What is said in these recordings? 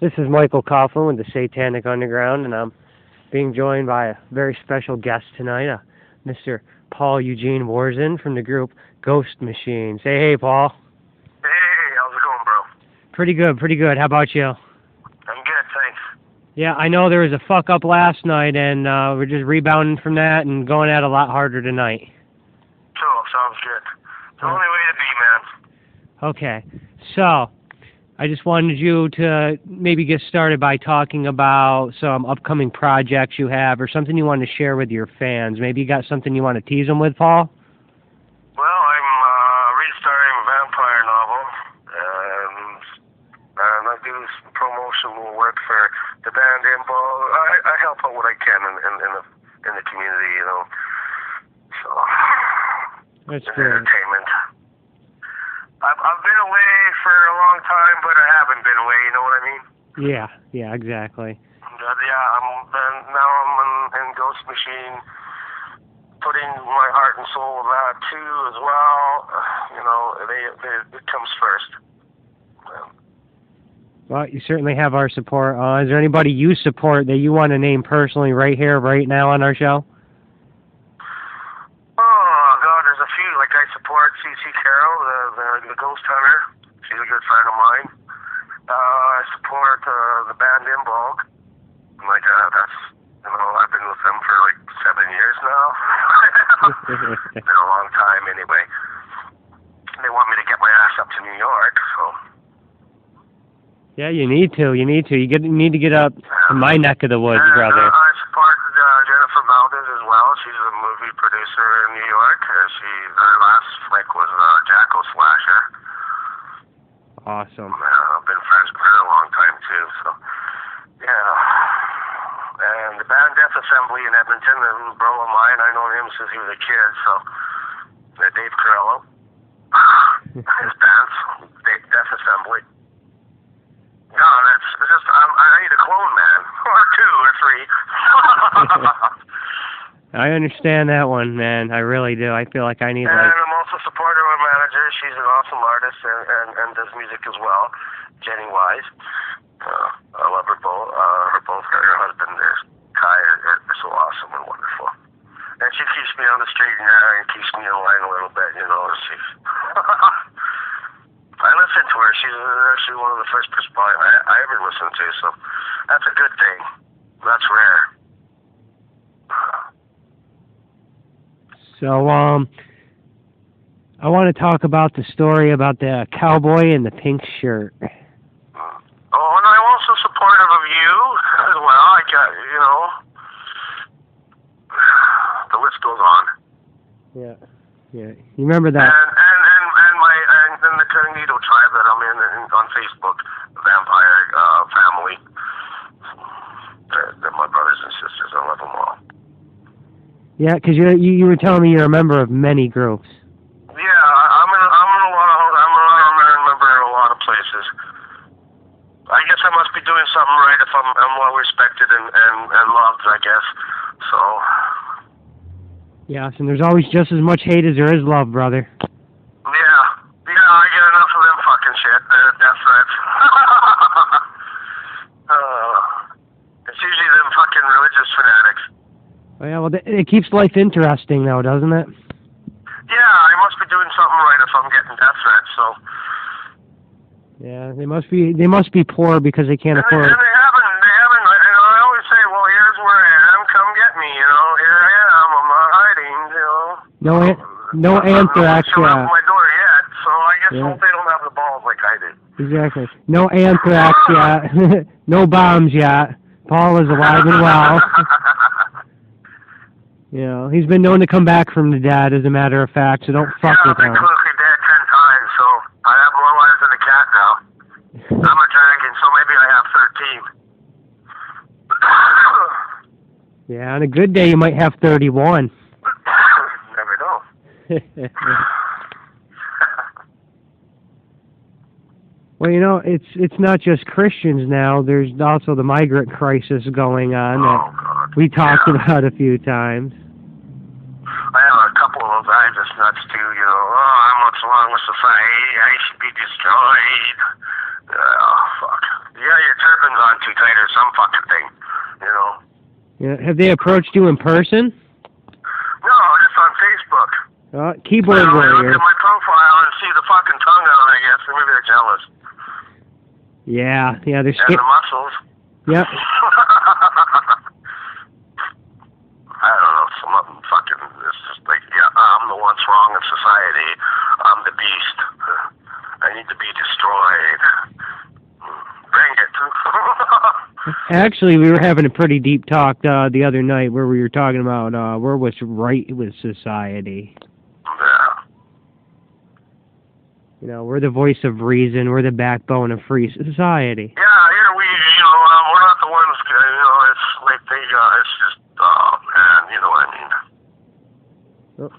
This is Michael Coughlin with the Satanic Underground, and I'm being joined by a very special guest tonight, Mr. Paul Eugene Warzin from the group Ghost Machine. Say hey, Paul. Hey, how's it going, bro? Pretty good, pretty good. How about you? I'm good, thanks. Yeah, I know there was a fuck up last night, and we're just rebounding from that and going at it a lot harder tonight. Cool, sounds good. It's the only way to be, man. Okay, so I just wanted you to maybe get started by talking about some upcoming projects you have or something you want to share with your fans. Maybe you got something you want to tease them with, Paul? Well, I'm restarting a Vampyre novel, and I do some promotional work for the band Info. I help out what I can in the community, you know. So, That's in good. entertainment. I've been away for a long time, but I haven't been away, you know what I mean? Yeah, exactly. Now I'm in Ghost Machine, putting my heart and soul of that too as well. You know, it comes first. Well, you certainly have our support. Is there anybody you support that you want to name personally right here, right now on our show? Oh God, there's a few. Like I support C.C. Carroll, the Ghost Hunter. She's a good friend of mine. I support the band Involved. Like that's, you know, I've been with them for like 7 years now. Been a long time anyway. They want me to get my ass up to New York, so. Yeah, you need to. You need to get up to my neck of the woods, brother. I support Jennifer Valdez as well. She's a movie producer in New York. Her last flick was Jackal Slasher. Awesome. I've been friends with her a long time too. So, yeah. And the band Death Assembly in Edmonton, a bro of mine, I know him since he was a kid. So, Dave Corello, his bands, Death Assembly. No, that's just, I need a clone, man. Or two or three. I understand that one, man. I really do. I feel like I need And I'm also supportive of my manager. She's an awesome artist and does music as well. Jenny Wise. I love her both. Her husband, Kai, are so awesome and wonderful. And she keeps me on the straight and narrow and keeps me in line a little bit, you know. I listen to her. She's actually one of the first people I ever listened to, so that's a good thing. That's rare. So, I want to talk about the story about the cowboy in the pink shirt. Oh, and I'm also supportive of you as well. I got, you know, the list goes on. Yeah. You remember that? And the Cognito tribe that I'm in on Facebook, the Vampyre family. They're my brothers and sisters. I love them all. Yeah, because you were telling me you're a member of many groups. Yeah, I'm in a member in a lot of places. I guess I must be doing something right if I'm well respected and loved, I guess. So. Yes, and there's always just as much hate as there is love, brother. Yeah, I get enough of them fucking shit. Death threats. It's usually them fucking religious fanatics. Oh, yeah, well, it keeps life interesting, though, doesn't it? Yeah, I must be doing something right if I'm getting death threats, so. Yeah, they must be poor because they can't afford. And they haven't, you know, I always say, well, here's where I am, come get me, you know, here I am, I'm not hiding, you know. No anthrax, I'm not yeah. at my door yet, so I guess they don't have the balls like I did. Exactly. No anthrax yet. No bombs yet. Paul is alive and well. You know, he's been known to come back from the dead, as a matter of fact, so don't fuck with him. I've been clinically dead 10 times, so I have more lives than a cat now. I'm a dragon, so maybe I have 13. Yeah, on a good day you might have 31. Never know. Well, you know, it's not just Christians now. There's also the migrant crisis going on that we talked about a few times. I have a couple of those guys that's nuts too, you know. Oh, I'm what's wrong with society. I should be destroyed. Oh, fuck. Yeah, your turban too tight or some fucking thing, you know. Yeah. Have they approached you in person? No, just on Facebook. Keyboard They warrior. look at my profile and see the fucking tongue on it, I guess, and maybe they're jealous. Yeah, they're And the muscles. Yep. I don't know, some of them fucking, it's just like, yeah, I'm the what's wrong in society. I'm the beast. I need to be destroyed. Bring it. Actually, we were having a pretty deep talk the other night where we were talking about we're what's right with society. Yeah. You know, we're the voice of reason. We're the backbone of free society. Yeah, we, we're not the ones, it's like it's just, oh, man, you know what I mean.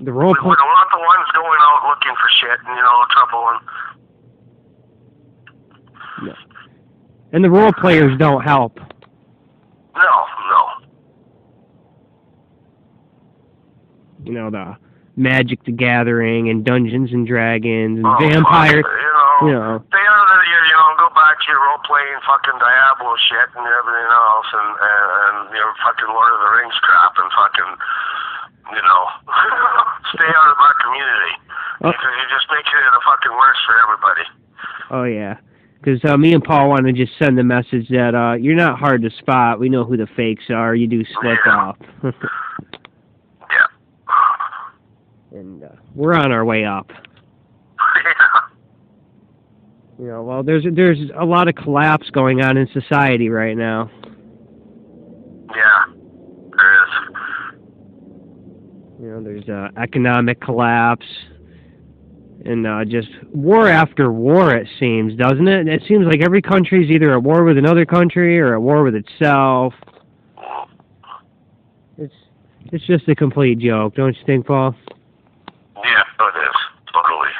The role we're not the ones going out looking for shit and, trouble and... No. And the role players don't help. No. You know, the Magic the Gathering and Dungeons and Dragons and They Vampyre. are go back to your role-playing fucking Diablo shit and everything else and your fucking Lord of the Rings crap and fucking, stay out of our community. Because you're just making it a fucking worse for everybody. Oh, yeah. Because me and Paul want to just send the message that you're not hard to spot. We know who the fakes are. You do slip off. Yeah. And we're on our way up. Yeah. Well, there's a lot of collapse going on in society right now. Yeah, there is. There's economic collapse. And just war after war, it seems, doesn't it? It seems like every country's either at war with another country or at war with itself. It's just a complete joke, don't you think, Paul? Yeah, it is. Totally.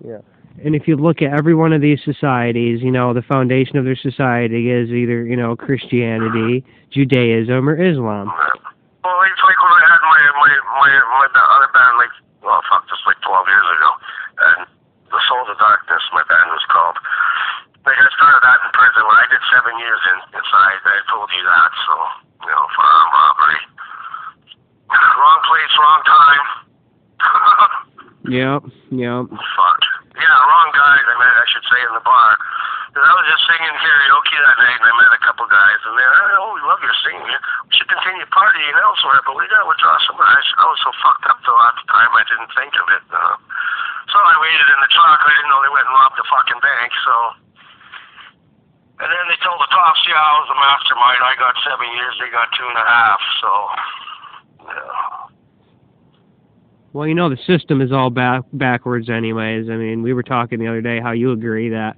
Yeah. And if you look at every one of these societies, the foundation of their society is either, Christianity, Judaism, or Islam. Well, it's like when I had my other band, just like 12 years ago, and The Souls of Darkness, my band was called. I started that in prison when I did 7 years inside. I told you that, so, for armed robbery. Wrong place, wrong time. Yep. Fuck. Yeah, wrong guys, I should say, in the bar. And I was just singing karaoke that night, and I met a couple guys, and they're, we love your singing. We should continue partying elsewhere, but we got to withdraw somewhere. I was so fucked up till at the time, I didn't think of it. So I waited in the truck. I didn't know they went and robbed the fucking bank, so... And then they told the cops, I was the mastermind. I got 7 years, they got 2.5, so... Yeah. Well, the system is all backwards anyways. I mean, we were talking the other day how you agree that,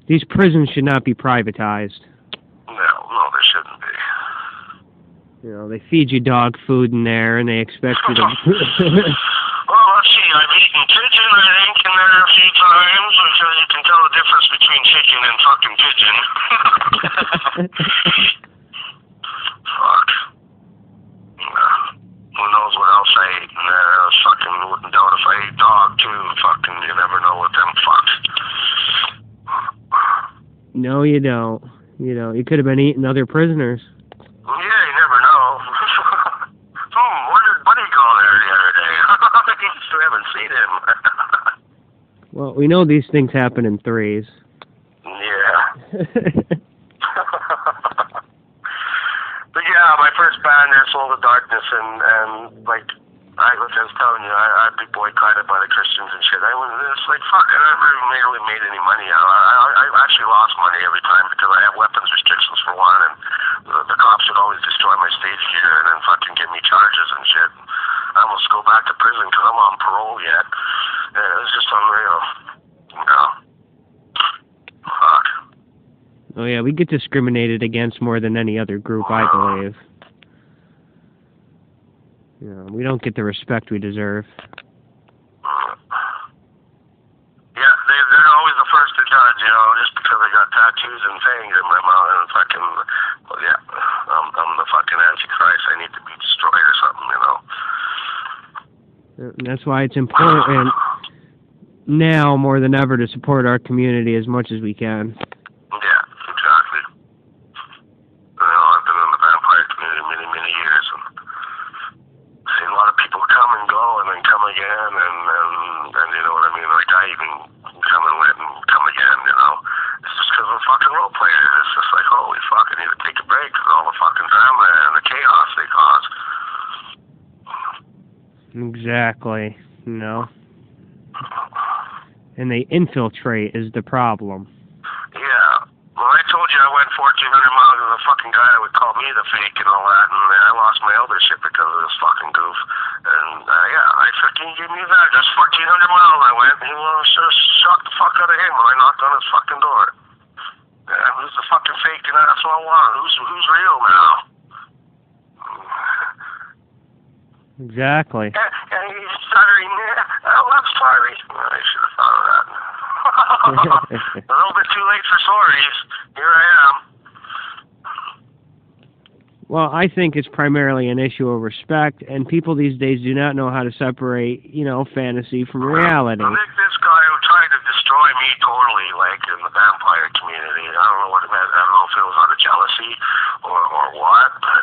these prisons should not be privatized. No, they shouldn't be. They feed you dog food in there, and they expect you to... Well, let's see. I've eaten pigeon, I think, in there a few times, because you can tell the difference between chicken and fucking pigeon. Fuck. Who knows what else I ate in there? I fucking wouldn't doubt if I ate dog, too. Fucking, you never know with them fucks. No, you don't. You could have been eating other prisoners. Yeah, you never know. Where did Buddy go there the other day? I still haven't seen him. Well, we know these things happen in threes. Yeah. But yeah, my first band there, Soul of Darkness, and I was just telling you, I'd be boycotted by the Christians and shit. It's like, fuck, I never really made any money out. I actually lost money every time because I have weapons restrictions for one, and the cops would always destroy my stage gear and then fucking give me charges and shit. I almost go back to prison because I'm on parole yet. Yeah, it's just unreal. Fuck. Oh yeah, we get discriminated against more than any other group, I believe. We don't get the respect we deserve. Yeah, they're always the first to judge, just because I got tattoos and fangs in my mouth and fucking, I'm the fucking Antichrist. I need to be destroyed or something, And that's why it's important now more than ever to support our community as much as we can. role players. It's just like, holy fuck, I need to take a break because all the fucking drama and the chaos they cause. Exactly. And they infiltrate is the problem. Yeah. Well, I told you I went 1,400 miles with a fucking guy that would call me the fake and all that, and I lost my eldership because of this fucking goof. And, yeah, I fucking gave me that. Just 1,400 miles I went, and he was just shocked the fuck out of him when I knocked on his fucking door. Yeah, who's the fucking fake and asshole one? Who's real now? Exactly. And he's stuttering, oh, I'm sorry. Well, I should have thought of that. A little bit too late for sorries. Here I am. Well, I think it's primarily an issue of respect, and people these days do not know how to separate, fantasy from reality. I think this guy who tried to destroy me totally, like in the vampire community, I don't know what it meant. I don't know if it was out of jealousy or what, but,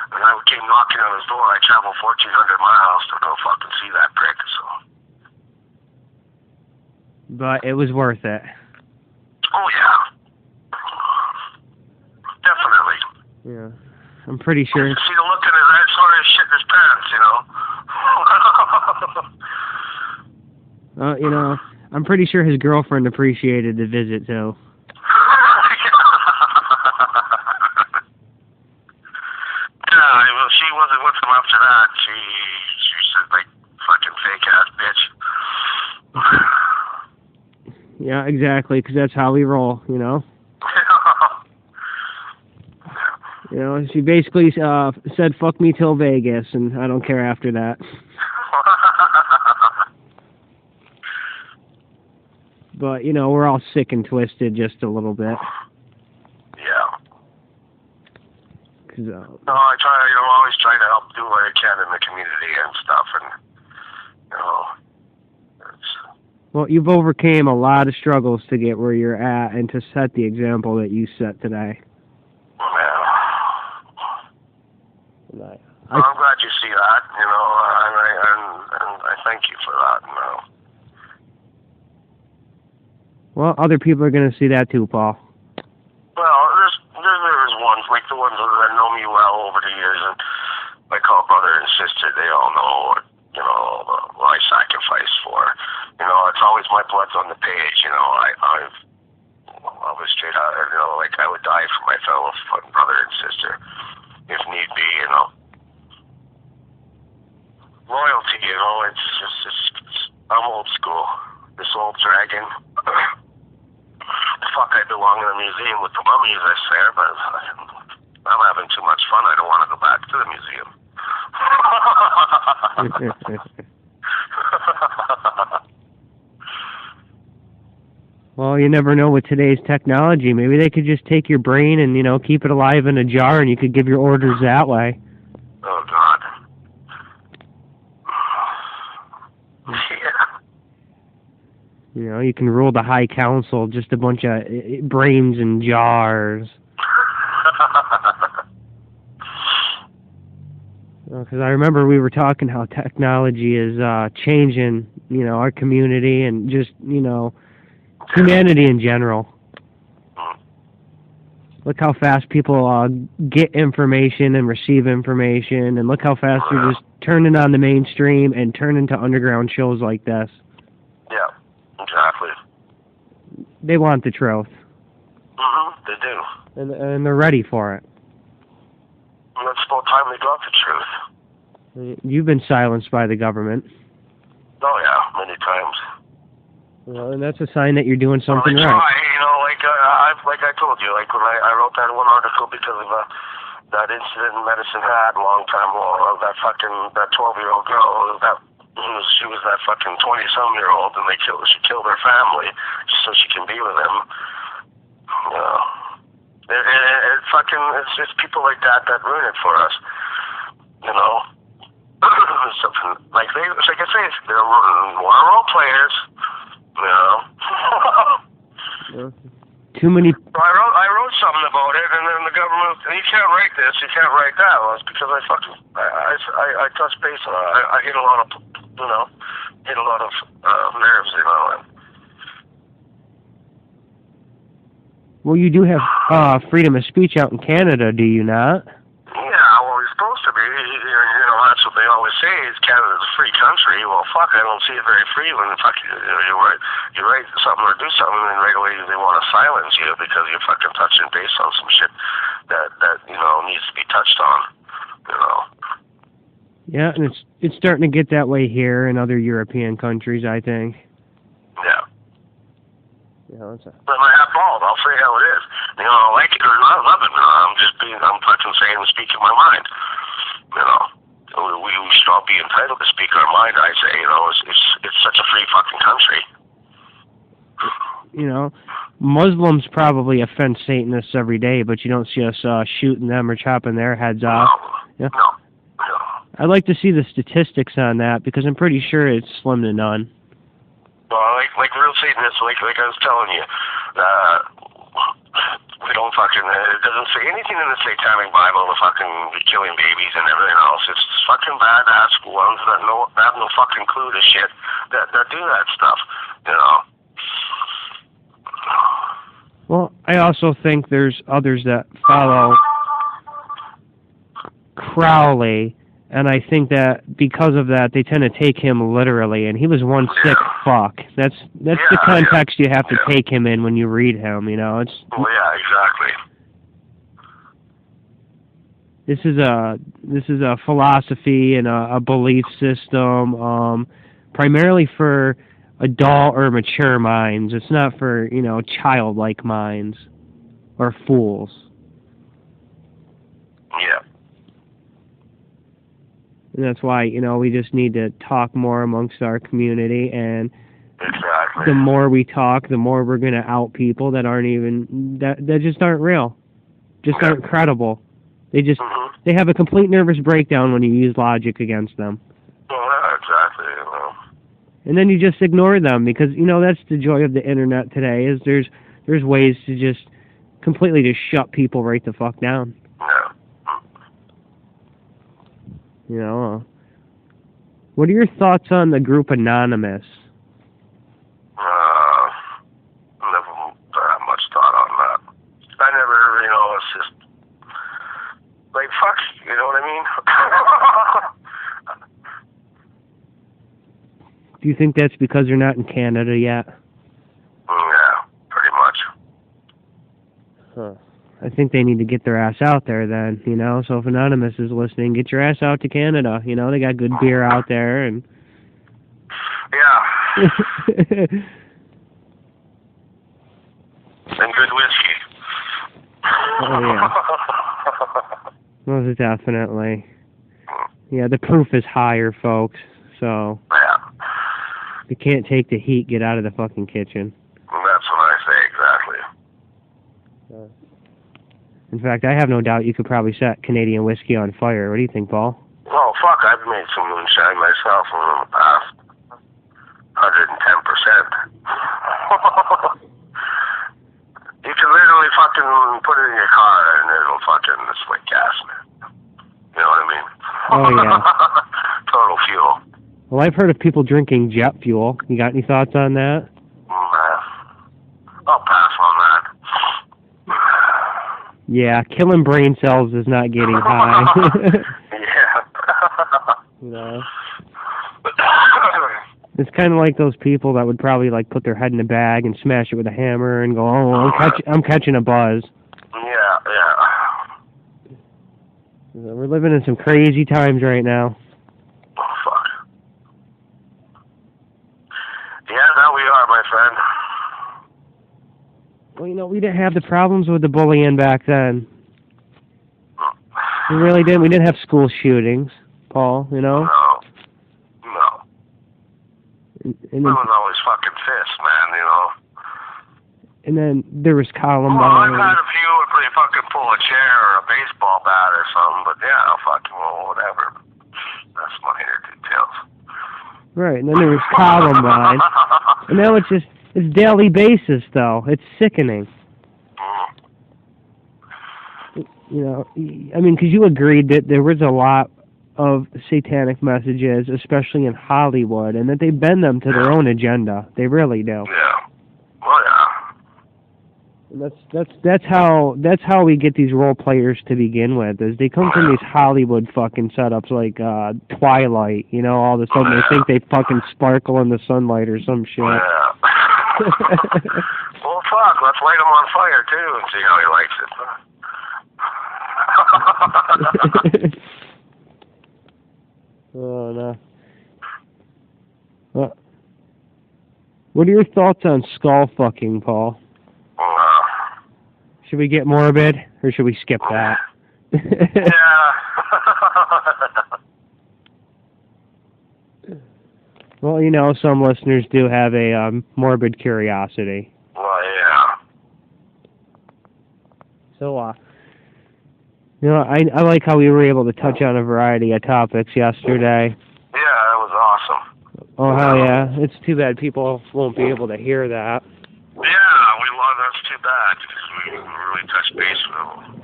when I came knocking on his door, I traveled 1,400 miles to go fucking see that prick, so. But it was worth it. Oh, yeah. Definitely. Yeah. I'm pretty sure. You see the look in his eyes, sort of shit in his pants, I'm pretty sure his girlfriend appreciated the visit, too. Yeah, well, she wasn't with him after that. She said, like, fucking fake-ass bitch. Yeah, exactly, because that's how we roll, She basically said, fuck me till Vegas, and I don't care after that. But, we're all sick and twisted just a little bit. Yeah. No, I always try to help do what I can in the community and stuff, and, well, you've overcame a lot of struggles to get where you're at and to set the example that you set today. Yeah. I'm glad you see that, and I thank you for that, Well, other people are going to see that too, Paul. Well, there's ones, like the ones that know me well over the years, and I call brother and sister, they all know, what I sacrificed for. It's always my blood's on the page, I was straight out, like I would die for my fellow brother and sister, if need be, Loyalty, I'm old school. This old dragon. Fuck, I belong in a museum with the mummies, I swear, but I'm having too much fun. I don't want to go back to the museum. Well, you never know with today's technology. Maybe they could just take your brain and, keep it alive in a jar, and you could give your orders that way. Oh, God. Yeah. You can rule the High Council, just a bunch of brains in jars. Because I remember we were talking how technology is changing, our community and just, humanity in general. Look how fast people get information and receive information, and look how fast you're just turning on the mainstream and turning to underground shows like this. Yeah, exactly. They want the truth. They do. And they're ready for it. And it's about time they got the truth. You've been silenced by the government. Oh, yeah, many times. Well, and that's a sign that you're doing something right. Like I told you, like when I wrote that one article because of that incident in Medicine Hat a long time ago, that 12-year-old girl, she was that fucking 20-some-year-old, and she killed her family just so she can be with him. It's just people like that ruin it for us. Something like I say, they're role players. Yeah. Too many. I wrote something about it, and then the government, you can't write this, you can't write that. Well, it's because I touch base on it. I hit a lot of, nerves, Well, you do have freedom of speech out in Canada, do you not? Yeah, well, we're supposed to be. You know, that's what they always say, is Canada's a free country. Well, fuck, I don't see it very free when you write something or do something, and right away they want to silence you because you're fucking touching base on some shit that you know, needs to be touched on, you know. Yeah, and it's starting to get that way here in other European countries, I think. Yeah. Yeah, But I have bald. I'll say how it is. You know, I like it or not, love it. I'm fucking saying and speaking my mind. You know, we should all be entitled to speak our mind. I say, you know, it's such a free fucking country. You know, Muslims probably offend Satanists every day, but you don't see us shooting them or chopping their heads off. No, yeah? no. I'd like to see the statistics on that because I'm pretty sure it's slim to none. Well, like real Satanists, like I was telling you, we don't fucking. It doesn't say anything in the Satanic Bible to fucking be killing babies and everything else. It's fucking badass ones that have no fucking clue to shit that do that stuff. You know. Well, I also think there's others that follow Crowley. And I think that because of that, they tend to take him literally, and he was one sick fuck. That's the context you have to take him in when you read him. You know, it's. Well, yeah, exactly. This is a philosophy and a belief system, primarily for adult or mature minds. It's not for, you know, childlike minds or fools. Yeah. And that's why, you know, we just need to talk more amongst our community, and exactly. The more we talk, the more we're going to out people that aren't even, that just aren't real, just aren't credible. They just, they have a complete nervous breakdown when you use logic against them. Well, yeah, exactly, you know. And then you just ignore them because, you know, that's the joy of the internet today, is there's ways to just completely just shut people right the fuck down. Yeah. You know, what are your thoughts on the group Anonymous? Never had much thought on that. I never, you know, it's just like fuck, you know what I mean? Do you think that's because they're not in Canada yet? Yeah, pretty much. Huh. I think they need to get their ass out there then, you know? So if Anonymous is listening, get your ass out to Canada. You know, they got good beer out there and... Yeah. And good whiskey. Oh, yeah. Most definitely. Yeah, the proof is higher, folks. So... Yeah. If you can't take the heat, get out of the fucking kitchen. That's what I say, exactly. In fact, I have no doubt you could probably set Canadian whiskey on fire. What do you think, Paul? Oh, fuck, I've made some moonshine myself in the past. 110%. You can literally fucking put it in your car and it'll fucking, it's like gas, man. You know what I mean? Oh, yeah. Total fuel. Well, I've heard of people drinking jet fuel. You got any thoughts on that? I'll pass on that. Yeah, killing brain cells is not getting high. Yeah. You know? It's kind of like those people that would probably like put their head in a bag and smash it with a hammer and go, "Oh, I'm catching a buzz." Yeah, yeah. We're living in some crazy times right now. Oh, fuck. Yeah, now we are, my friend. Well, you know, we didn't have the problems with the bullying back then. We really didn't. We didn't have school shootings, Paul, you know? No. And it was always fucking fists, man, you know? And then there was Columbine. Well, I've had a few where they fucking pull a chair or a baseball bat or something, but yeah, fucking, well, whatever. That's minor details. Right, and then there was Columbine. And now it's daily basis, though. It's sickening. You know, I mean, because you agreed that there was a lot of satanic messages, especially in Hollywood, and that they bend them to their own agenda. They really do. Yeah. Well, yeah. And that's how we get these role players to begin with. Is they come from these Hollywood fucking setups like Twilight, you know, all of a sudden they think they fucking sparkle in the sunlight or some shit. Yeah. Well, fuck, let's light him on fire too and see how he likes it. Oh no. What are your thoughts on skull fucking, Paul? Should we get morbid, or should we skip that? Yeah. Well, you know, some listeners do have a morbid curiosity. Well, yeah. So, you know, I like how we were able to touch on a variety of topics yesterday. Yeah, it was awesome. Oh, hell yeah. It's too bad people won't be able to hear that. Yeah, that's too bad, because we really touched base with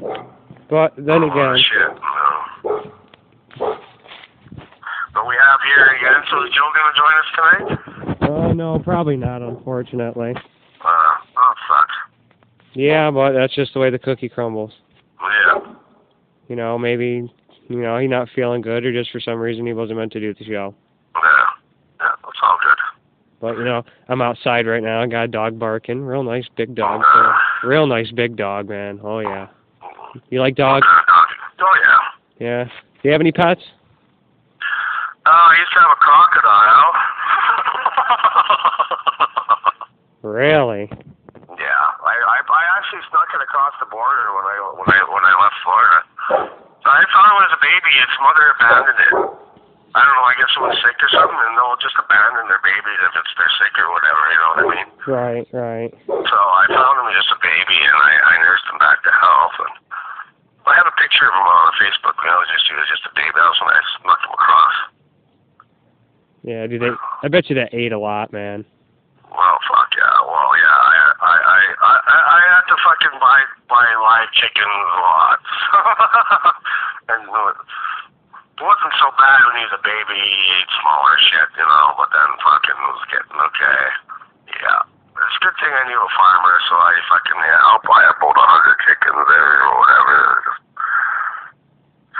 them. But then again... Shit, no. But we have here again, so is Joe going to join us tonight? No, probably not, unfortunately. Oh, it sucks. Yeah, but that's just the way the cookie crumbles. Yeah. You know, maybe, you know, he's not feeling good, or just for some reason he wasn't meant to do the show. Yeah, that's all good. But, you know, I'm outside right now. I got a dog barking. Real nice big dog. Real nice big dog, man. Oh, yeah. You like dogs? Oh, yeah. Yeah. Do you have any pets? I used to have a crocodile. Really? Yeah. I actually snuck it across the border when I left Florida. I thought it was a baby. Its mother abandoned it. I don't know, I guess it was sick or something, and they'll just abandon their babies if they're sick or whatever, you know what I mean? Right. So I found him just a baby, and I nursed him back to health, and I have a picture of him on Facebook. You know, he was just a baby. That was when I snuck him across. Yeah, I bet you that ate a lot, man. Well, fuck yeah. Well, yeah, I had to fucking buy live chickens lots. And it wasn't so bad when he was a baby. He ate smaller shit, you know, but then fucking was getting okay. Yeah. It's a good thing I knew a farmer, so I'll buy about 100 chickens there or whatever. Just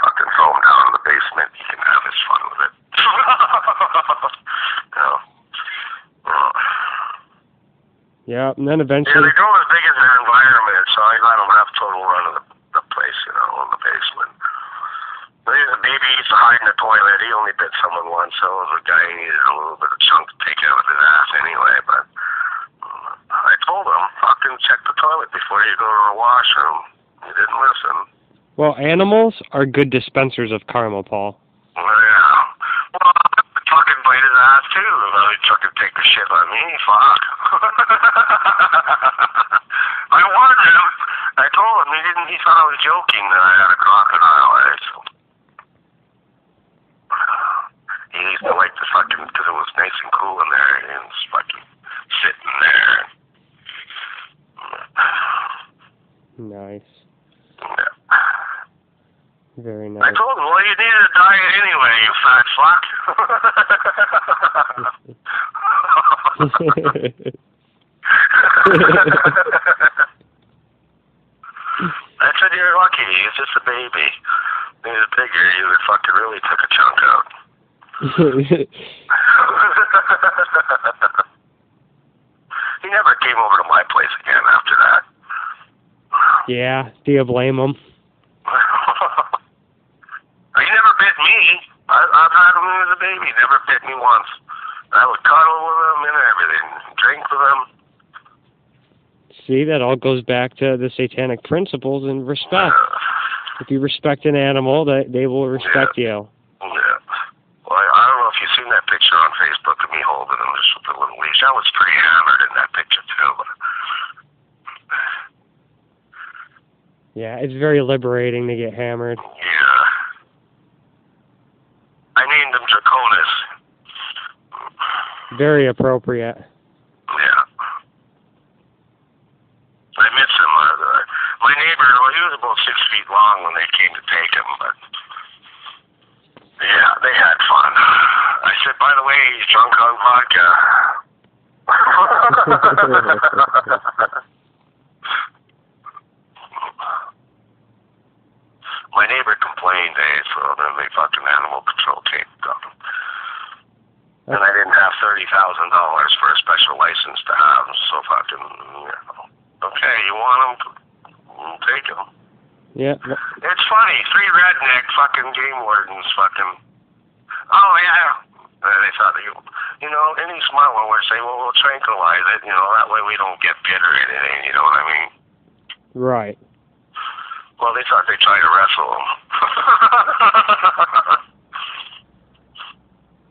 fucking throw them down in the basement. He can have his fun with it. You know. Yeah, and then eventually... Yeah, they go as big as their environment, so I let them have total run of the place, you know, in the basement. The baby used to hide in the toilet. He only bit someone once, so the guy needed a little bit of chunk to take out of his ass anyway, but I told him, fucking check the toilet before you go to the washroom. He didn't listen. Well, animals are good dispensers of karma, Paul. Yeah. Well, I fucking bite his ass too. He fucking take the shit on me. Fuck. I warned him. I told him. He thought I was joking that I had a crocodile, right? So he used to like to fucking, because it was nice and cool in there, and he was fucking sitting there. Nice. Yeah. Very nice. I told him, well, you needed a diet anyway, you fat fuck. I said, you're lucky. He's just a baby. If he was bigger, you would fucking really took a chunk out. He never came over to my place again after that. Yeah, do you blame him? He never bit me. I've had him when he was a baby. He never bit me once. I would cuddle with him and everything. Drink with him. See, that all goes back to the satanic principles and respect. If you respect an animal, they will respect you. Yeah. Well, I don't know if you've seen that picture on Facebook of me holding him just with a little leash. I was pretty hammered in that picture, too. But yeah, it's very liberating to get hammered. yeah. I named him Draconis. Very appropriate. Yeah. I miss him. My neighbor, he was about 6 feet long when they came to take him, but yeah, they had fun. I said, by the way, he's drunk on vodka. fucking, okay, you want them, take them. Yeah. It's funny, 3 redneck fucking game wardens fucking, oh yeah. They thought, any smart one would say, well, we'll tranquilize it, that way we don't get bit or anything, you know what I mean? Right. Well, they thought they'd try to wrestle them.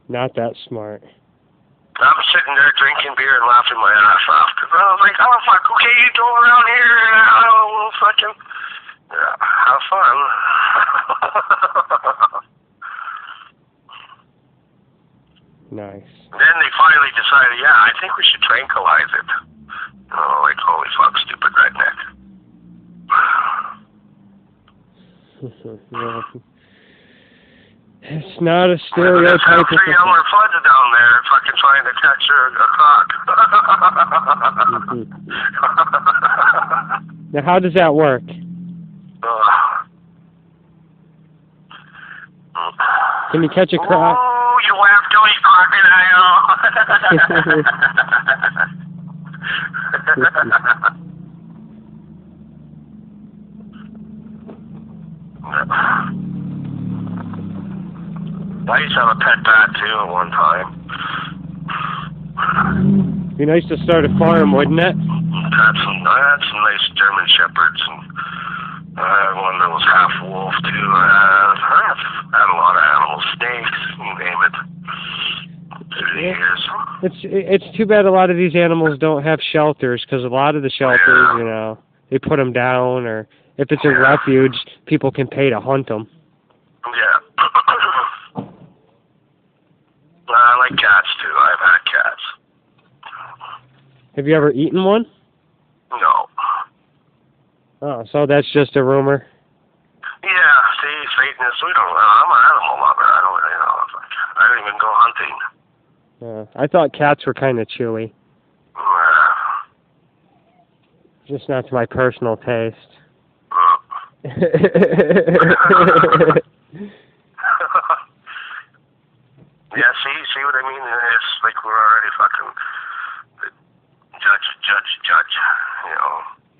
Not that smart. I'm sitting there drinking beer and laughing my ass off. Cause I was like, oh, fuck, okay, you go around here and I'll fucking have fun. Nice. Then they finally decided, yeah, I think we should tranquilize it. Like, holy fuck, stupid redneck. Yeah. It's not a stereotype. There's 3 Elmer Fuds down there fucking trying to catch a croc. Now, how does that work? Can you catch a croc? Oh, you whack-doing crocodile. I used to have a pet bat too at one time. Be nice to start a farm, wouldn't it? I had some nice German shepherds, and I had one that was half wolf too. I had a lot of animals, snakes, you name it. Through the years. It's too bad a lot of these animals don't have shelters, because a lot of the shelters, they put them down, or if it's a refuge, people can pay to hunt them. Yeah. I like cats too. I've had cats. Have you ever eaten one? No. Oh, so that's just a rumor? Yeah, see, Satanists, I'm an animal lover. I don't even go hunting. I thought cats were kind of chewy. Just not to my personal taste. Yeah, see what I mean? It's like we're already fucking judge,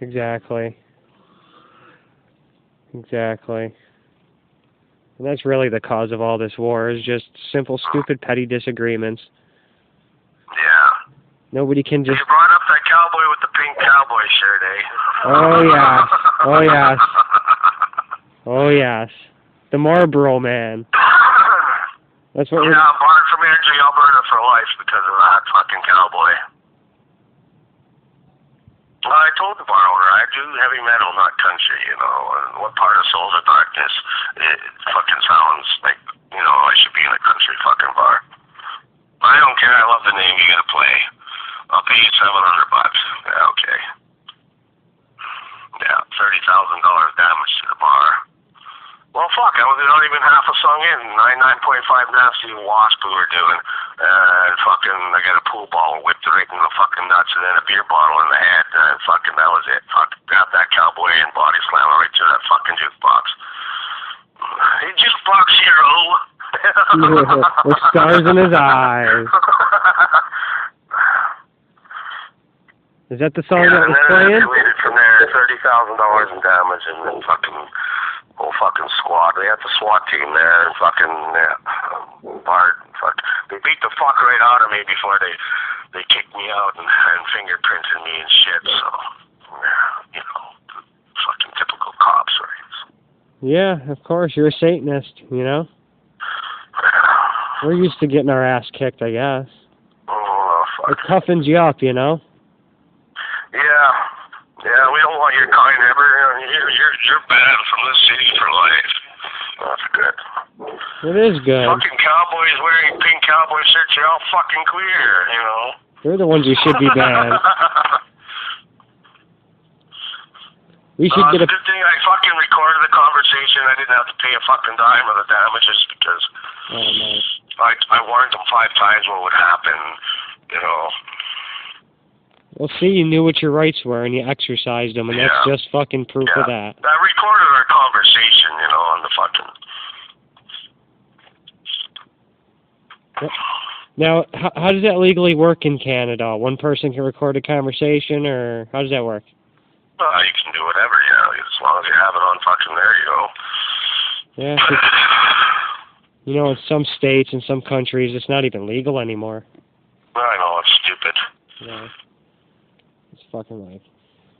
Exactly. And that's really the cause of all this war, is just simple, stupid, petty disagreements. Yeah. Nobody can just... You brought up that cowboy with the pink cowboy shirt, eh? Oh, yeah. Oh, yes. Oh, yes. The Marlboro Man. That's what I'm barred from entry Alberta for life because of that fucking cowboy. I told the bar owner I do heavy metal, not country, and what part of Souls of Darkness, it fucking sounds like, I should be in a country fucking bar. I don't care, I love the name you gotta play. I'll pay you $700. Yeah, okay. Yeah, $30,000 damage to the bar. Well, fuck, I was not even half a song in. 9.5 Nasty Wasp we were doing. And fucking, I got a pool ball whipped right in the fucking nuts, and then a beer bottle in the head, and fucking that was it. Fuck, grabbed that cowboy and body slam right to that fucking jukebox. Hey, jukebox hero. with stars in his eyes. Is that the song that was playing? And then from there, $30,000 in damage, and then fucking whole fucking squad. They had the SWAT team there, and fucking Bart. Fuck, they beat the fuck right out of me before they kicked me out and fingerprinted me and shit. So, fucking typical cops, right? Yeah, of course. You're a Satanist, We're used to getting our ass kicked, I guess. Oh, fuck. It toughens you up, Yeah, we don't want your kind ever. You're banned from the city for life. That's good. It is good. Fucking cowboys wearing pink cowboy shirts, you're all fucking queer, They're the ones who should be banned. We should get a good thing I fucking recorded the conversation. I didn't have to pay a fucking dime of the damages because I warned them 5 times what would happen, Well, see, you knew what your rights were, and you exercised them, and that's just fucking proof of that. I recorded our conversation, on the fucking... Yep. Now, how does that legally work in Canada? One person can record a conversation, or how does that work? You can do whatever, yeah, as long as you have it on fucking there, you know. Yeah. You know, in some states and some countries, it's not even legal anymore. I know, it's stupid. Yeah. It's fucking like...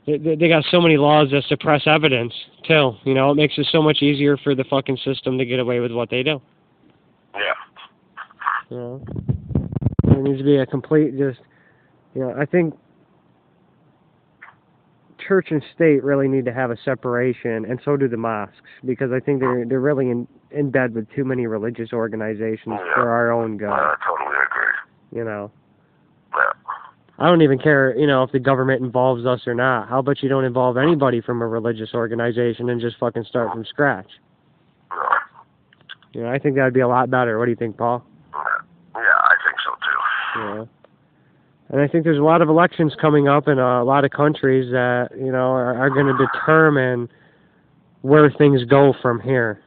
They got so many laws that suppress evidence, too. You know, it makes it so much easier for the fucking system to get away with what they do. Yeah. You know? There needs to be a complete just... You know, I think church and state really need to have a separation, and so do the mosques, because I think they're really in bed with too many religious organizations for our own good. I totally agree. You know? Yeah. I don't even care, you know, if the government involves us or not. How about you don't involve anybody from a religious organization and just fucking start from scratch? You know, I think that would be a lot better. What do you think, Paul? Yeah, I think so too. Yeah. And I think there's a lot of elections coming up in a lot of countries that, you know, are going to determine where things go from here.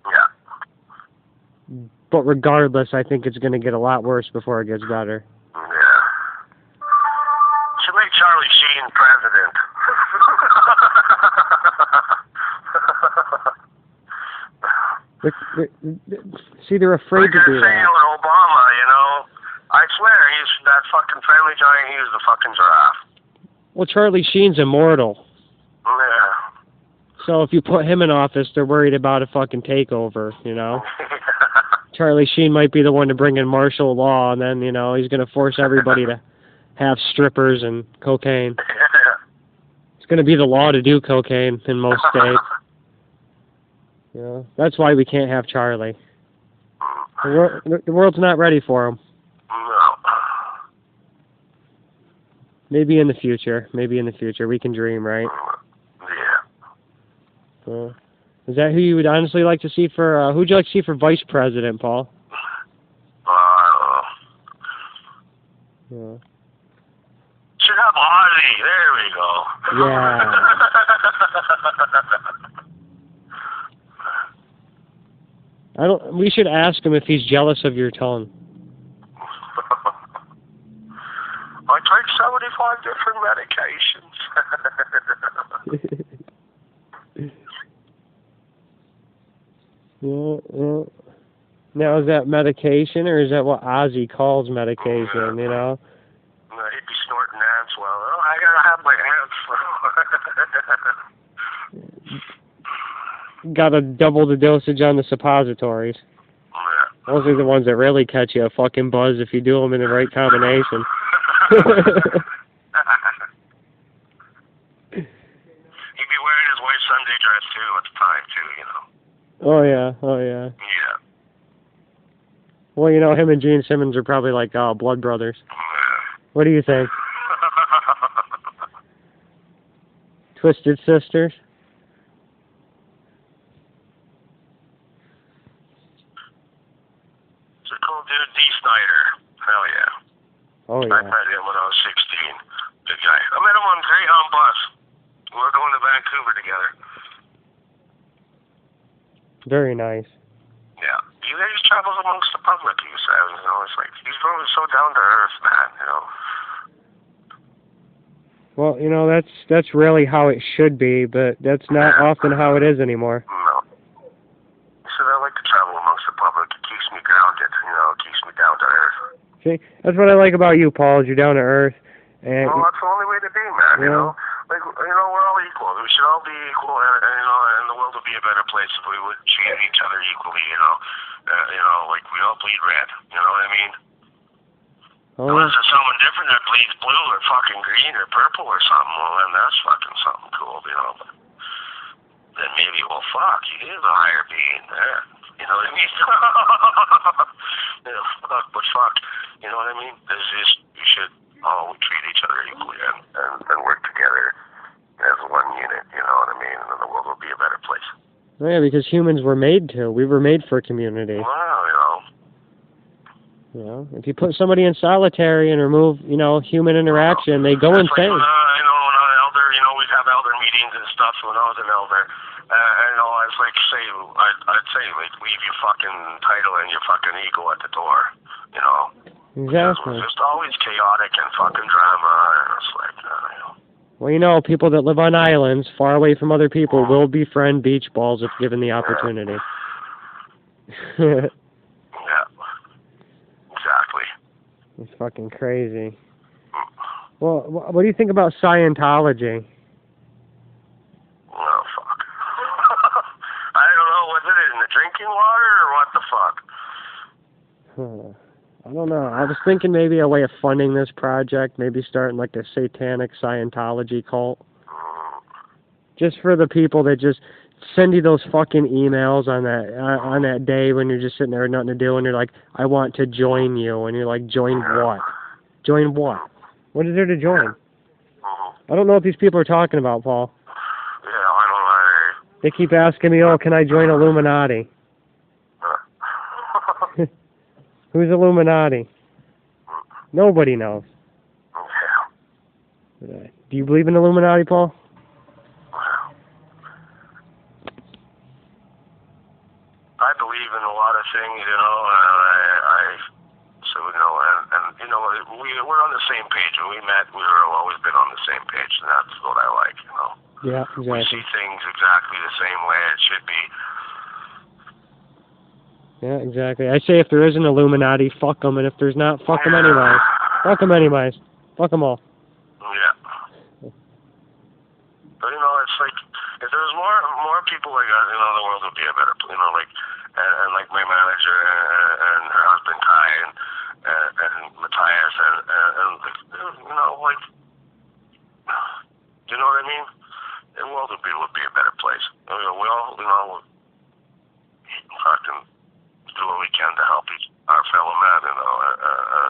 Yeah. But regardless, I think it's going to get a lot worse before it gets better. Should make Charlie Sheen president. See, they're afraid to do that. With Obama, you know. I swear, he's that fucking Family Giant. He was the fucking giraffe. Well, Charlie Sheen's immortal. Yeah. So if you put him in office, they're worried about a fucking takeover, you know? Charlie Sheen might be the one to bring in martial law, and then, you know, he's going to force everybody to have strippers and cocaine. It's going to be the law to do cocaine in most states. You know, that's why we can't have Charlie. The world's not ready for him. No. Maybe in the future. Maybe in the future. We can dream, right? Yeah. Is that who you would honestly like to see for, who'd you like to see for vice president, Paul? Yeah. Should have Ozzy. There we go. Yeah. We should ask him if he's jealous of your tongue. I take 75 different medications. Yeah. Now, is that medication, or is that what Ozzy calls medication, you know? He'd be snorting ants well. Oh, I gotta have my ants. Gotta double the dosage on the suppositories. Yeah. Those are the ones that really catch you a fucking buzz if you do them in the right combination. He'd be wearing his white Sunday dress, too, at the time, too, you know. Oh, yeah. Yeah. Well, you know, him and Gene Simmons are probably like blood brothers. What do you think? Twisted Sisters? It's a cool dude, D. Snyder. Hell yeah. Oh, yeah. I met him when I was 16. Good guy. I met him on Greyhound bus. We were going to Vancouver together. Very nice. Yeah. He just travels amongst the public, he says. You know, it's like, he's really so down to earth, man, you know. Well, you know, that's really how it should be, but that's not often how it is anymore. No. He said, I like to travel amongst the public. It keeps me grounded, you know, it keeps me down to earth. See, that's what I like about you, Paul, is you're down to earth. And well, that's the only way to be, man, you know. Like, you know, we're all equal. We should all be equal, and you know, and the world would be a better place if we would treat each other equally, you know. Like we all bleed red, you know what I mean? Oh. Unless there's someone different that bleeds blue or fucking green or purple or something, well, then that's fucking something cool, you know. But then maybe, well, fuck, he is a higher being there. You know what I mean? Fuck, but fuck, you know what I mean? There's just, we should all treat each other equally and work together as one unit, you know what I mean? And then the world will be a better place. Yeah, because humans were made to. We were made for community. Well, you know. You know, if you put somebody in solitary and remove, you know, human interaction, they go insane. Like when, we'd have elder meetings and stuff when I was an elder. You know, I was like, I'd say, like, leave your fucking title and your fucking ego at the door, you know. Exactly. It was just always chaotic and fucking drama, and it's like, you know. Well, you know, people that live on islands, far away from other people, will befriend beach balls if given the opportunity. Yeah. Exactly. It's fucking crazy. Well, what do you think about Scientology? Oh, fuck. I don't know, was it in the drinking water, or what the fuck? I don't know. I was thinking maybe a way of funding this project, maybe starting like a Satanic Scientology cult. Just for the people that just send you those fucking emails on that day when you're just sitting there with nothing to do, and you're like, I want to join you, and you're like, join what? Join what? What is there to join? I don't know what these people are talking about, Paul. Yeah, I don't know. They keep asking me, oh, can I join Illuminati? Who's Illuminati? Nobody knows. Yeah. Do you believe in Illuminati, Paul? I believe in a lot of things, you know. So, you know, and you know, we're on the same page. When we met, we've always been on the same page, and that's what I like, you know. Yeah, exactly. We see things exactly the same way it should be. Yeah, exactly. I say if there is an Illuminati, fuck them, and if there's not, fuck them anyways. Fuck them anyways. Fuck them all. Yeah. But, you know, it's like, if there was more people like us, you know, the world would be a better place, you know, like, and like my manager and her husband, Kai, and Matthias, and you know, like, do you know what I mean? The world would be a better place. We all, you know, fucking do what we can to help our fellow man, you know,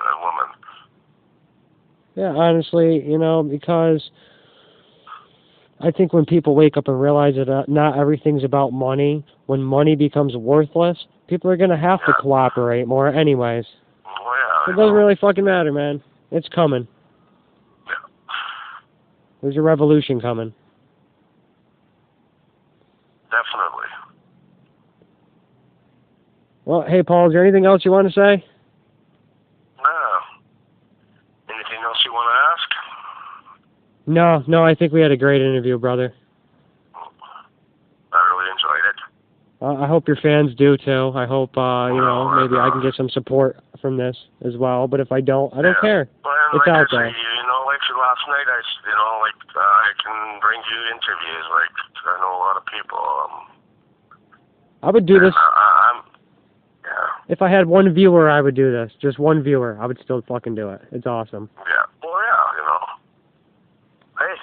and woman. Yeah, honestly, you know, because I think when people wake up and realize that not everything's about money, when money becomes worthless, people are going to have to cooperate more anyways. Well, yeah, it doesn't really fucking matter, man. It's coming. Yeah. There's a revolution coming. Definitely. Well, hey, Paul, is there anything else you want to say? No. Anything else you want to ask? No, I think we had a great interview, brother. I really enjoyed it. I hope your fans do, too. I hope, you know, maybe I can get some support from this as well. But if I don't care. Well, it's like out I there. You know, like last night, you know, like, I can bring you interviews. Like, I know a lot of people. I would do this. Yeah. If I had one viewer, I would do this. Just one viewer. I would still fucking do it. It's awesome. Yeah. Well, yeah, you know. Hey,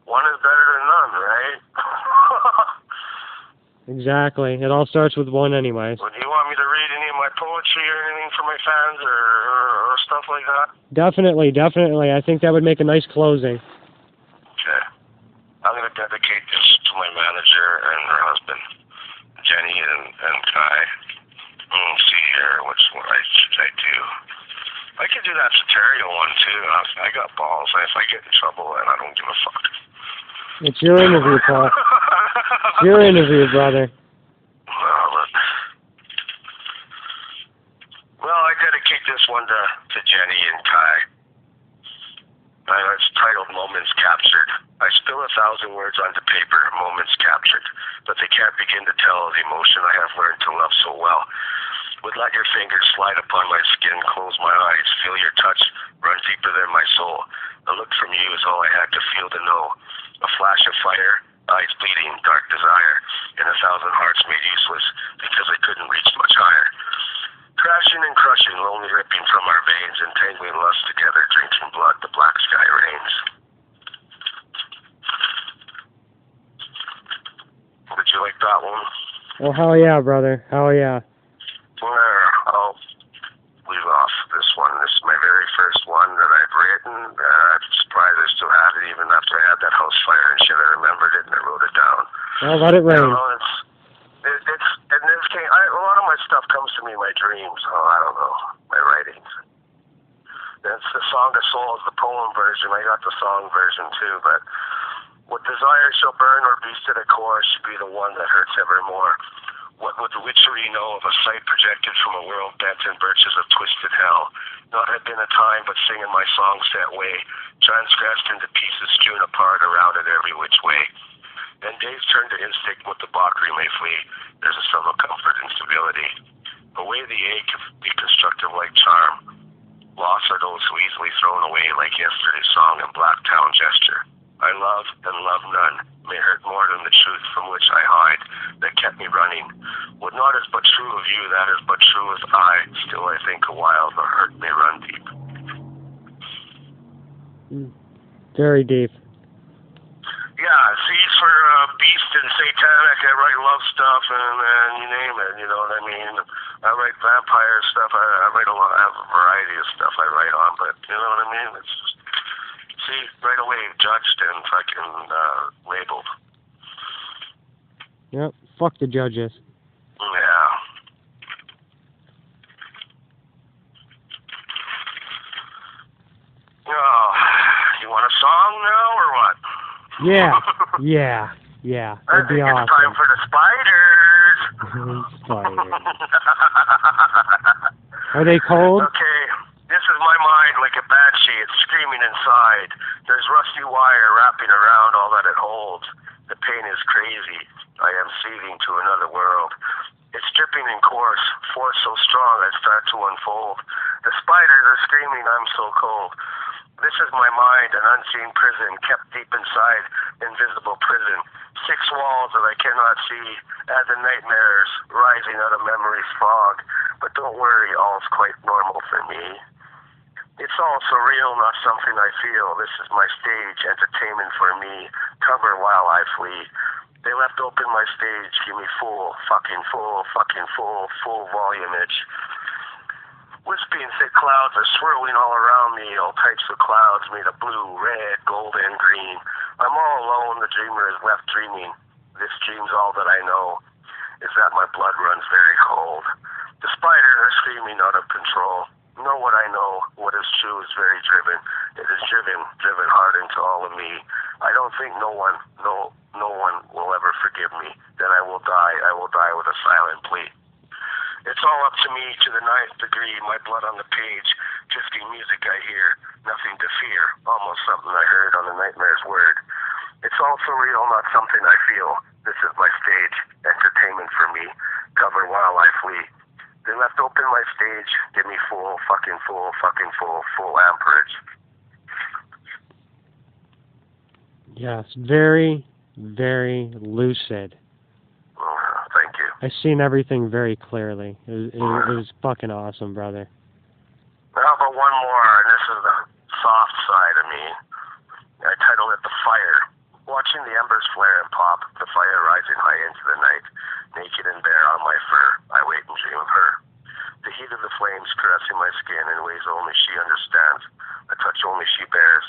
one is better than none, right? Exactly. It all starts with one anyways. Well, do you want me to read any of my poetry or anything for my fans or stuff like that? Definitely. I think that would make a nice closing. Okay. I'm going to dedicate this to my manager and her husband, Jenny and Kai. See here, which one should I do? I could do that Satirial one, too. I got balls. If I get in trouble, then I don't give a fuck. It's your interview, Paul. It's your interview, brother. Well, I dedicate this one to Jenny and Kai. It's titled Moments Captured. I spill 1,000 words onto paper, moments captured, but they can't begin to tell the emotion I have learned to love so well. Would let your fingers slide upon my skin, close my eyes, feel your touch, run deeper than my soul. A look from you is all I had to feel to know. A flash of fire, eyes bleeding, dark desire, and 1,000 hearts made useless because I couldn't reach much higher. Crashing and crushing, lonely ripping from our veins, entangling lust together, drinking blood, the black sky rains. Did you like that one? Oh, hell yeah, brother. Hell yeah. I'll leave off this one. This is my very first one that I've written. I'm surprised I still have it, even after I had that house fire and shit. I remembered it and I wrote it down. Well, let it rain. I don't know, it's in this case, a lot of my stuff comes to me in my dreams. Oh, I don't know, my writings. It's the Song of Soul is the poem version. I got the song version too, but What desire shall burn or beast at a core should be the one that hurts evermore. What would the witchery know of a sight projected from a world bent in birches of twisted hell? Not had been a time, but singing my song set way, transgressed into pieces strewn apart around it every which way. Then days turn to instinct, what the mockery may flee. There's a subtle comfort in stability. Away the ache of deconstructive like charm. Lost are those who easily thrown away like yesterday's song and Blacktown gesture. I love and love none, may hurt more than the truth from which I hide, that kept me running. What not is but true of you, that is but true as I, still I think a while the hurt may run deep. Very deep. Yeah, see, for Beast and Satanic, I write love stuff and you name it, you know what I mean? I write Vampyre stuff, I write a lot, I have a variety of stuff I write on, but you know what I mean? It's just, see, right away judged and fucking labeled. Yep, fuck the judges. Yeah. Oh, you want a song now or what? Yeah. That'd be awesome. It's time for the spiders. Spiders. Are they cold? Okay, this is my mind like a banshee. It's screaming inside. There's rusty wire wrapping around all that it holds. The pain is crazy. I am seething to another world. It's dripping in course, force so strong I start to unfold. The spiders are screaming, I'm so cold. This is my mind, an unseen prison, kept deep inside, invisible prison. 6 walls that I cannot see, add the nightmares rising out of memory's fog. But don't worry, all's quite normal for me. It's all surreal, not something I feel. This is my stage, entertainment for me. Cover while I flee. They left open my stage, give me full volumeage. Wispy and thick clouds are swirling all around me, all types of clouds made of blue, red, gold, and green. I'm all alone, the dreamer is left dreaming. This dream's all that I know, is that my blood runs very cold. The spiders are screaming out of control. Know what I know, what is true is very driven. It is driven hard into all of me. I don't think no one will ever forgive me. Then I will die with a silent plea. It's all up to me to the 9th degree, my blood on the page, drifting music I hear, nothing to fear, almost something I heard on the nightmare's word. It's all surreal, not something I feel. This is my stage, entertainment for me, cover while I flee. They left open my stage, give me full amperage. Yes, very, very lucid. Thank you. I've seen everything very clearly. It was fucking awesome, brother. How about one more, and this is the soft side of me. I titled it The Fire. Watching the embers flare and pop, the fire rising high into the night, naked and bare on my fur, I wait and dream of her. The heat of the flames caressing my skin in ways only she understands, a touch only she bears.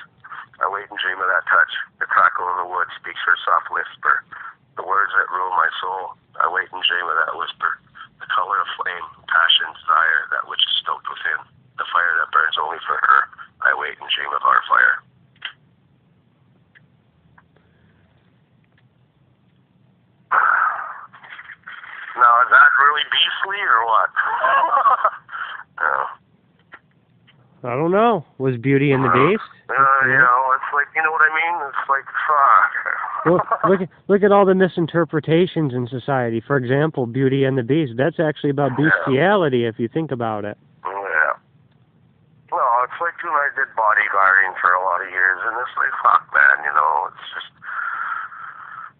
I wait and dream of that touch. The crackle of the wood speaks her soft whisper. The words that rule my soul, I wait and dream of that whisper. The color of flame, passion, desire, that which is stoked within. The fire that burns only for her. I wait and dream of our fire. Now, is that really beastly or what? No. I don't know. Was Beauty and the Beast? You know, it's like, you know what I mean? It's like, fuck. Well, look at all the misinterpretations in society. For example, Beauty and the Beast. That's actually about bestiality, if you think about it. Yeah. Well, it's like when I did bodyguarding for a lot of years, and it's like, fuck, man, you know, it's just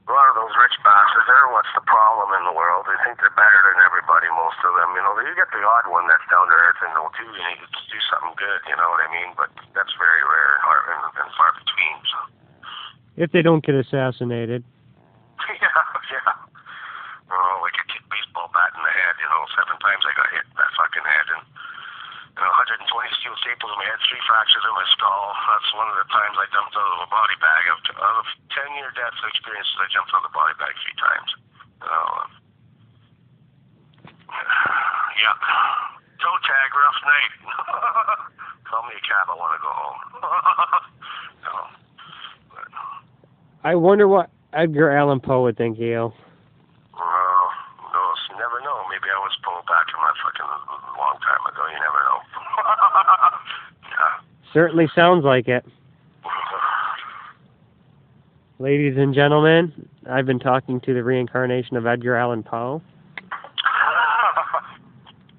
a lot of those rich bastards, they're what's the problem in the world. They think they're better than everybody, most of them. You know, you get the odd one that's down to earth and they'll do something good, you know what I mean? But that's very rare and far between, so. If they don't get assassinated. yeah. Oh, like a kick baseball bat in the head, you know, 7 times I got hit in that fucking head, and 120 steel staples in my head, 3 fractures in my skull. That's one of the times I jumped out of a body bag. Out of 10 near-death experiences, I jumped out of the body bag 3 times. Yeah. Toe tag, rough night. Call me a cab, I want to go home. No. But, I wonder what Edgar Allan Poe would think of you. Well, no, you never know. Maybe I was pulled back from that fucking long time ago. You never know. Yeah. Certainly sounds like it. Ladies and gentlemen, I've been talking to the reincarnation of Edgar Allan Poe.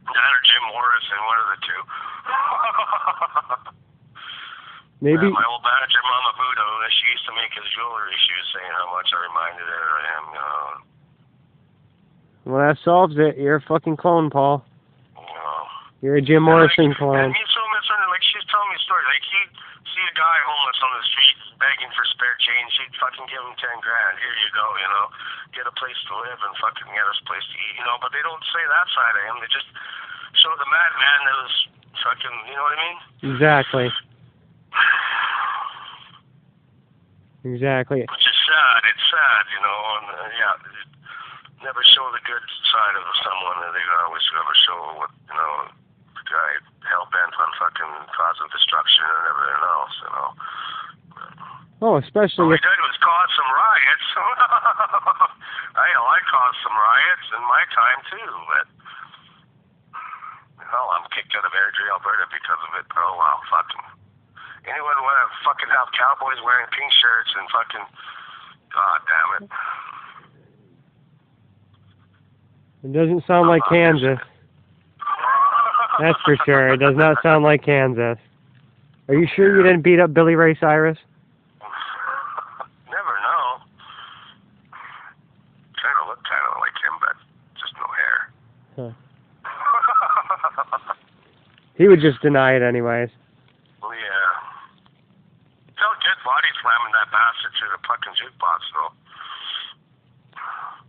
That or Jim Morrison, one of the two. Maybe. My old manager, Mama Budo, she used to make his jewelry. She was saying how much I reminded her of him. Well, that solves it. You're a fucking clone, Paul. You're a Jim Morrison clone. And he's so misunderstood. Like, she's telling me a story. Like, he'd see a guy homeless on the street begging for spare change. She'd fucking give him 10 grand. Here you go, you know. Get a place to live and fucking get us a place to eat, you know. But they don't say that side of him. They just show the madman that was fucking, you know what I mean? Exactly. Exactly. Which is sad. It's sad, you know. And, yeah, never show the good side of someone. They always ever show what, you know, the guy hell-bent on fucking causing destruction and everything else, you know. Oh, especially. All he did was cause some riots. I caused some riots in my time, too, but. Hell, I'm kicked out of Airdrie, Alberta because of it. Oh, wow, fucking. Anyone want to fucking have cowboys wearing pink shirts and fucking. God damn it. It doesn't sound like Kansas. That's for sure. It does not sound like Kansas. Are you sure you didn't beat up Billy Ray Cyrus? Never know. Kind of like him, but just no hair. Huh. He would just deny it anyways. Well, yeah. Felt good body slamming that bastard through the fucking jukebox, though.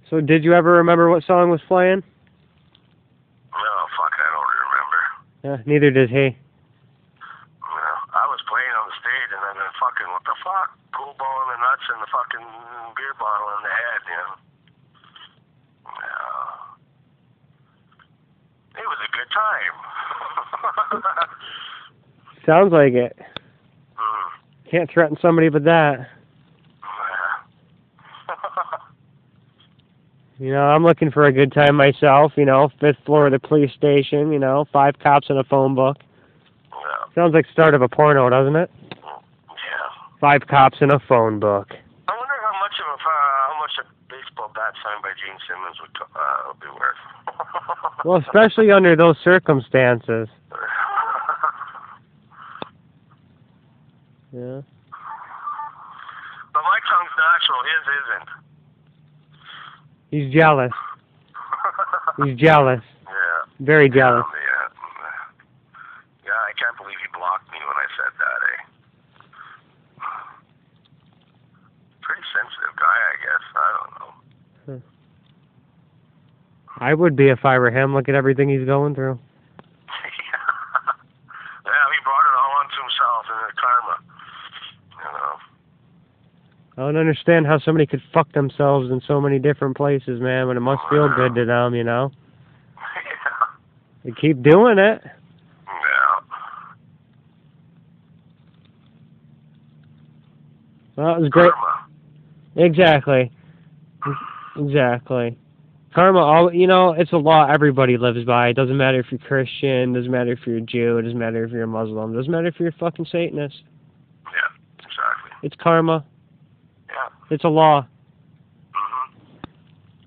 So did you ever remember what song was playing? No, fuck, I don't remember. Neither does he. Yeah, I was playing on the stage and then fucking, what the fuck? Pool ball in the nuts and the fucking beer bottle in the head, you know. Yeah. It was a good time. Sounds like it. Can't threaten somebody with that. You know, I'm looking for a good time myself, you know, 5th floor of the police station, you know, 5 cops and a phone book. Yeah. Sounds like start of a porno, doesn't it? Yeah. 5 cops and a phone book. I wonder how much a baseball bat signed by Gene Simmons would be worth. Well, especially under those circumstances. Yeah. But my tongue's natural. His isn't. He's jealous. He's jealous. Yeah. Very jealous. Yeah. Yeah, I can't believe he blocked me when I said that, eh? Pretty sensitive guy, I guess. I don't know. I would be if I were him. Look at everything he's going through. Yeah, he brought it all onto himself and the karma. You know. I don't understand how somebody could fuck themselves in so many different places, man, but it must feel good to them, you know? Yeah. They keep doing it. Yeah. Well, it was great. Karma. Exactly. Exactly. Karma, you know, it's a law everybody lives by. It doesn't matter if you're Christian, doesn't matter if you're a Jew, it doesn't matter if you're a Muslim, it doesn't matter if you're a fucking Satanist. Yeah, exactly. It's karma. Yeah. It's a law. Mm-hmm.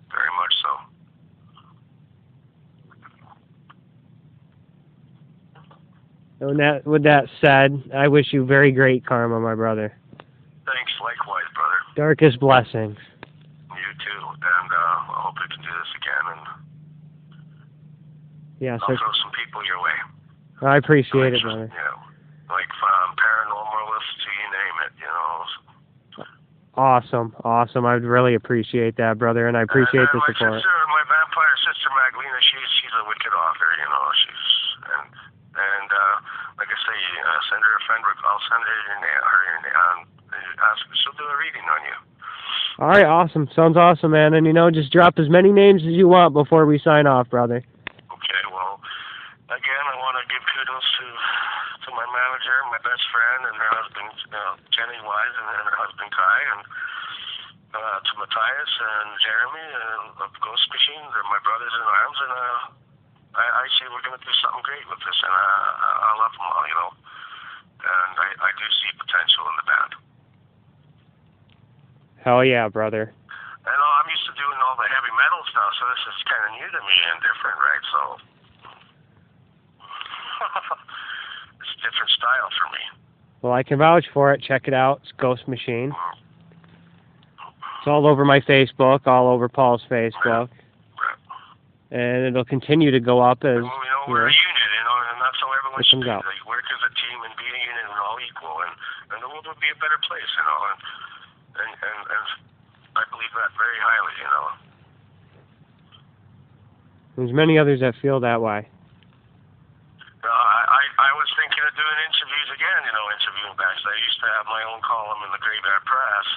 Very much so. And with that said, I wish you very great karma, my brother. Thanks, likewise, brother. Darkest blessings. You too, and I hope we can do this again, and Yes, I'll throw some people your way. I appreciate it, brother. Yeah, like paranormalists, you name it, you know. Awesome, awesome. I'd really appreciate that, brother, and I appreciate the support. My vampire sister Magdalena, she's a wicked author, you know. And like I say, send her a friend. I'll send her your name. She'll do a reading on you. All right, awesome. Sounds awesome, man. And, you know, just drop as many names as you want before we sign off, brother. Okay, well, again, I want to give kudos to my manager, my best friend, and her husband, Jenny Wise, and her husband, Kai. And To Matthias and Jeremy of Ghost Machine. They're my brothers in arms, and I say we're going to do something great with this, and I love them all, you know. And I do see potential in the band. Hell yeah, brother. And I'm used to doing all the heavy metal stuff, so this is kind of new to me and different, right? So it's a different style for me. Well, I can vouch for it. Check it out. It's Ghost Machine. It's all over my Facebook, all over Paul's Facebook. And it'll continue to go up as, you know, we're a unit, you know, and that's how everyone should be. Out. Like, work as a team and be a unit and all equal, and the world would be a better place, you know. And I believe that very highly, you know. There's many others that feel that way. I was thinking of doing interviews again, you know, interviewing bands. I used to have my own column in the Graveyard Press,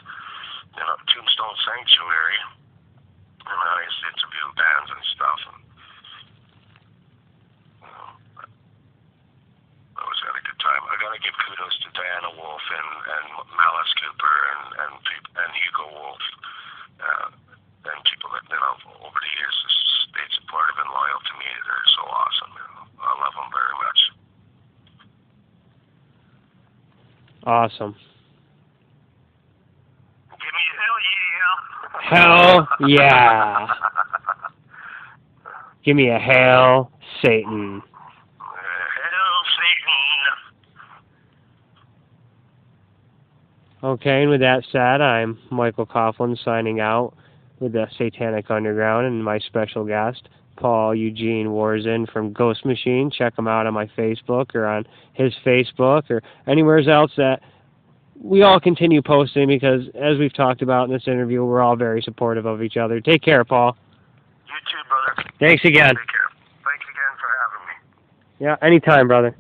you know, Tombstone Sanctuary, and I used to interview bands and stuff. And, I always had a good time. I gotta give kudos to Diana Wolf and Malice Cooper and Hugo Wolf, and people that, you know, over the years stayed supportive and loyal to me. They're so awesome, you know. I love them very much. Awesome. Give me a hell yeah. Hell yeah. Give me a hail, Satan. Hail, Satan. Okay, and with that said, I'm Michael Coughlin signing out with the Satanic Underground and my special guest, Paul Eugene Warzin from Ghost Machine. Check him out on my Facebook or on his Facebook or anywhere else that we all continue posting, because as we've talked about in this interview, we're all very supportive of each other. Take care, Paul. You too, brother. Thanks again. Take care. Thanks again for having me. Yeah, anytime, brother.